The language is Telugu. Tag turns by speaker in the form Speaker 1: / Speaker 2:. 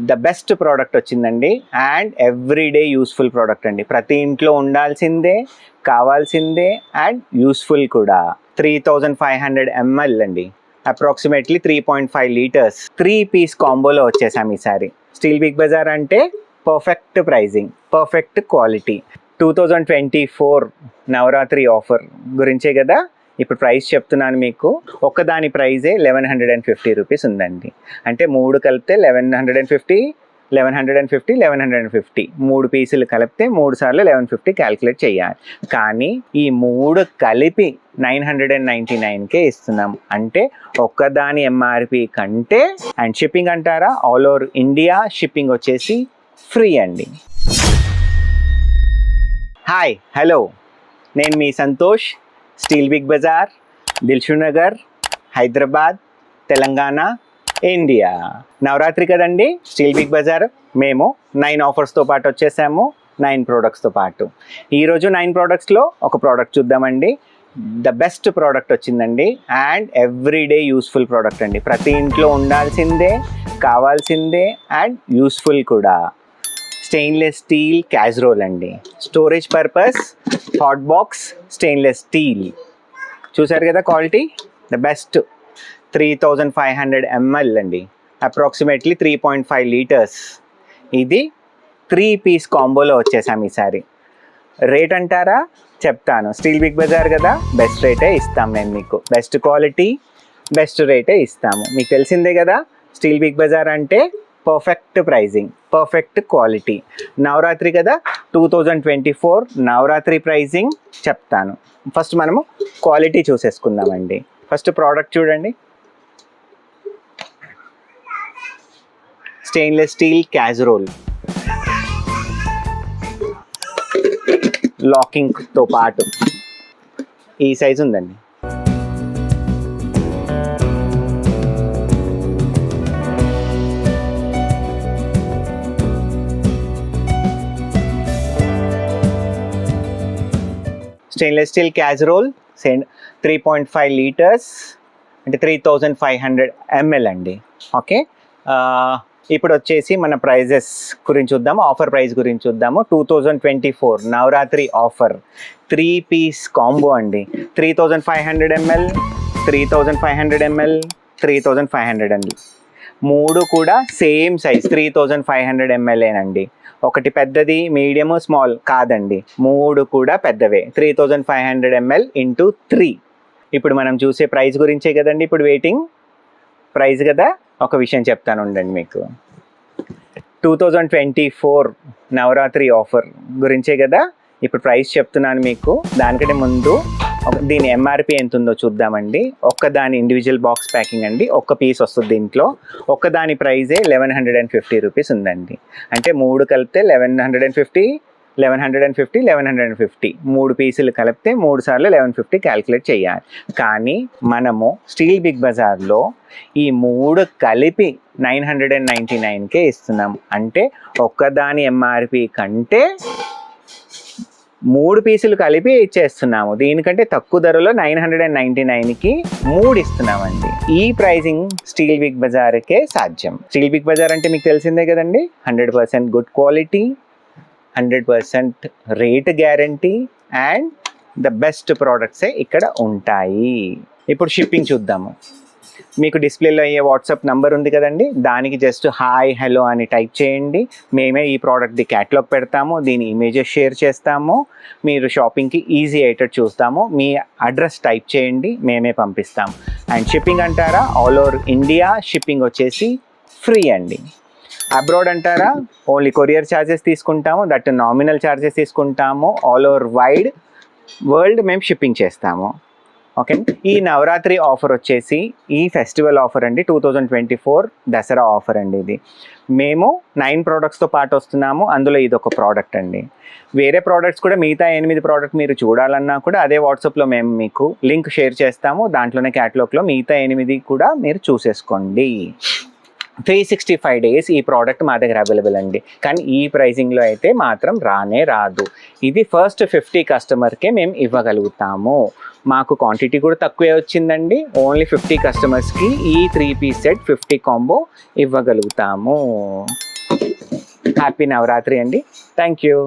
Speaker 1: ద బెస్ట్ ప్రోడక్ట్ వచ్చిందండి అండ్ ఎవ్రీడే యూస్ఫుల్ ప్రోడక్ట్ అండి. ప్రతి ఇంట్లో ఉండాల్సిందే, కావాల్సిందే అండ్ యూస్ఫుల్ కూడా. 3500 ml అండి, అప్రాక్సిమేట్లీ 3.5 లీటర్స్. 3 పీస్ కాంబోలో వచ్చేసాం ఈసారి. స్టీల్ బిగ్ బజార్ అంటే perfect pricing, perfect quality. 2024 Navratri offer గురించే కదా ఇప్పుడు ప్రైస్ చెప్తున్నాను మీకు. ఒక్కదాని ప్రైజే 1150 రూపీస్ ఉందండి. అంటే 3 కలిపితే 1150, 1150, 1150. 3 పీసులు కలిపితే 3 సార్లు 1150 క్యాల్కులేట్ చేయాలి. కానీ ఈ 3 కలిపి 999కే ఇస్తున్నాం. అంటే ఒక్కదాని ఎంఆర్పి కంటే. అండ్ షిప్పింగ్ అంటారా, ఆల్ ఓవర్ ఇండియా షిప్పింగ్ వచ్చేసి ఫ్రీ అండి. హాయ్, హలో, నేను మీ Santosh. Steel big bazaar, Dilsukh Nagar, Hyderabad, Telangana, India. Navratri కదండి, స్టీల్ బిగ్ బజార్ మేము 9 ఆఫర్స్తో పాటు వచ్చేసాము, 9 ప్రోడక్ట్స్తో పాటు. ఈరోజు 9 ప్రోడక్ట్స్లో ఒక ప్రోడక్ట్ చూద్దామండి. ద బెస్ట్ ప్రోడక్ట్ వచ్చిందండి అండ్ ఎవ్రీడే యూస్ఫుల్ ప్రోడక్ట్ అండి. ప్రతి ఇంట్లో ఉండాల్సిందే, కావాల్సిందే అండ్ యూస్ఫుల్ కూడా. స్టెయిన్లెస్ స్టీల్ క్యాజరోల్ అండి. Storage purpose hot box stainless steel. చూసారు కదా క్వాలిటీ, ద బెస్ట్. 3500 ml అండి, అప్రాక్సిమేట్లీ 3.5 లీటర్స్. ఇది 3 పీస్ కాంబోలో వచ్చేసాం ఈసారి. రేట్ అంటారా, చెప్తాను. స్టీల్ బిగ్ బజార్ కదా, బెస్ట్ రేటే ఇస్తాం నేను మీకు. బెస్ట్ క్వాలిటీ, బెస్ట్ రేటే ఇస్తాము. మీకు తెలిసిందే కదా, స్టీల్ బిగ్ బజార్ అంటే perfect pricing, perfect quality. Navratri కదా, 2024 నవరాత్రి ప్రైజింగ్ చెప్తాను. ఫస్ట్ మనము క్వాలిటీ చూసేసుకుందామండి. ఫస్ట్ ప్రోడక్ట్ చూడండి. స్టెయిన్లెస్ స్టీల్ క్యాజరోల్, లాకింగ్తో పాటు ఈ సైజు ఉందండి. స్టెయిన్లెస్ స్టీల్ క్యాజరోల్ 3.5 లీటర్స్ అంటే 3500 ml అండి. ఓకే, ఇప్పుడు వచ్చేసి మన ప్రైజెస్ గురించి చూద్దాము, ఆఫర్ ప్రైస్ గురించి చూద్దాము. 2024 నవరాత్రి ఆఫర్ 3 పీస్ కాంబో అండి. 3500 ml, 3500 ml, 3500 ml. 3 కూడా సేమ్ సైజ్ 3500 ml ఏనండి. ఒకటి పెద్దది, మీడియం, స్మాల్ కాదండి, 3 కూడా పెద్దవే. 3500 ml ఇంటూ 3. ఇప్పుడు మనం చూసే ప్రైస్ గురించే కదండి ఇప్పుడు వెయిటింగ్. ప్రైస్ కదా, ఒక విషయం చెప్తాను ఉండండి మీకు. 2024 నవరాత్రి ఆఫర్ గురించే కదా ఇప్పుడు ప్రైస్ చెప్తున్నాను మీకు. దానికంటే ముందు దీని ఎంఆర్పి ఎంత ఉందో చూద్దామండి. ఒక్కదాని ఇండివిజువల్ బాక్స్ ప్యాకింగ్ అండి, ఒక్క పీస్ వస్తుంది దీంట్లో. ఒక్కదాని ప్రైజే 1150 రూపీస్ ఉందండి. అంటే 3 కలిపితే 1150, 1150, 1150. 3 పీసులు కలిపితే 3 సార్లు 1150 క్యాల్కులేట్ చేయాలి. కానీ మనము స్టీల్ బిగ్ బజార్లో ఈ 3 కలిపి 999కే ఇస్తున్నాం. అంటే ఒక్కదాని ఎంఆర్పి కంటే 3 పీసులు కలిపి ఇచ్చేస్తున్నాము. దీనికంటే తక్కువ ధరలో 999కి 3 ఇస్తున్నామండి. ఈ ప్రైజింగ్ స్టీల్ బిగ్ బజార్కే సాధ్యం. స్టీల్ బిగ్ బజార్ అంటే మీకు తెలిసిందే కదండి, 100% good quality, 100% rate guarantee and the best ప్రోడక్ట్సే ఇక్కడ ఉంటాయి. ఇప్పుడు షిప్పింగ్ చూద్దాము. మీకు డిస్ప్లేలో అయ్యే వాట్సాప్ నంబర్ ఉంది కదండి, దానికి జస్ట్ హాయ్, హలో అని టైప్ చేయండి. మేమే ఈ ప్రోడక్ట్ది క్యాటలాగ్ పెడతాము, దీని ఇమేజెస్ షేర్ చేస్తాము, మీరు షాపింగ్కి ఈజీ అయ్యేటట్టు చూస్తాము. మీ అడ్రస్ టైప్ చేయండి, మేమే పంపిస్తాము. అండ్ షిప్పింగ్ అంటారా, ఆల్ ఓవర్ ఇండియా షిప్పింగ్ వచ్చేసి ఫ్రీ అండి. అబ్రాడ్ అంటారా, ఓన్లీ కొరియర్ ఛార్జెస్ తీసుకుంటాము, దట్ నామినల్ ఛార్జెస్ తీసుకుంటాము. ఆల్ ఓవర్ వైడ్ వరల్డ్ మేము షిప్పింగ్ చేస్తాము. ఓకే, ఈ నవరాత్రి ఆఫర్ వచ్చేసి ఈ ఫెస్టివల్ ఆఫర్ అండి. 2024 దసరా ఆఫర్ అండి. ఇది మేము 9 ప్రోడక్ట్స్తో పాటు వస్తున్నాము, అందులో ఇది ఒక ప్రోడక్ట్ అండి. వేరే ప్రోడక్ట్స్ కూడా మిగతా 8 ప్రోడక్ట్ మీరు చూడాలన్నా కూడా అదే వాట్సాప్లో మేము మీకు లింక్ షేర్ చేస్తాము. దాంట్లోనే క్యాటలాగ్లో మిగతా 8 కూడా మీరు చూసేసుకోండి. 365 days ఈ ప్రోడక్ట్ మా దగ్గర అవైలబుల్ అండి. కానీ ఈ ప్రైజింగ్లో అయితే మాత్రం రానే రాదు. ఇది ఫస్ట్ 50 కస్టమర్కే మేము ఇవ్వగలుగుతాము. మాకు క్వాంటిటీ కూడా తక్కువే వచ్చిందండి. ఓన్లీ 50 కస్టమర్స్కి ఈ 3 పీస్ సెట్ 50 కాంబో ఇవ్వగలుగుతాము. హ్యాపీ నవరాత్రి అండి. Thank you.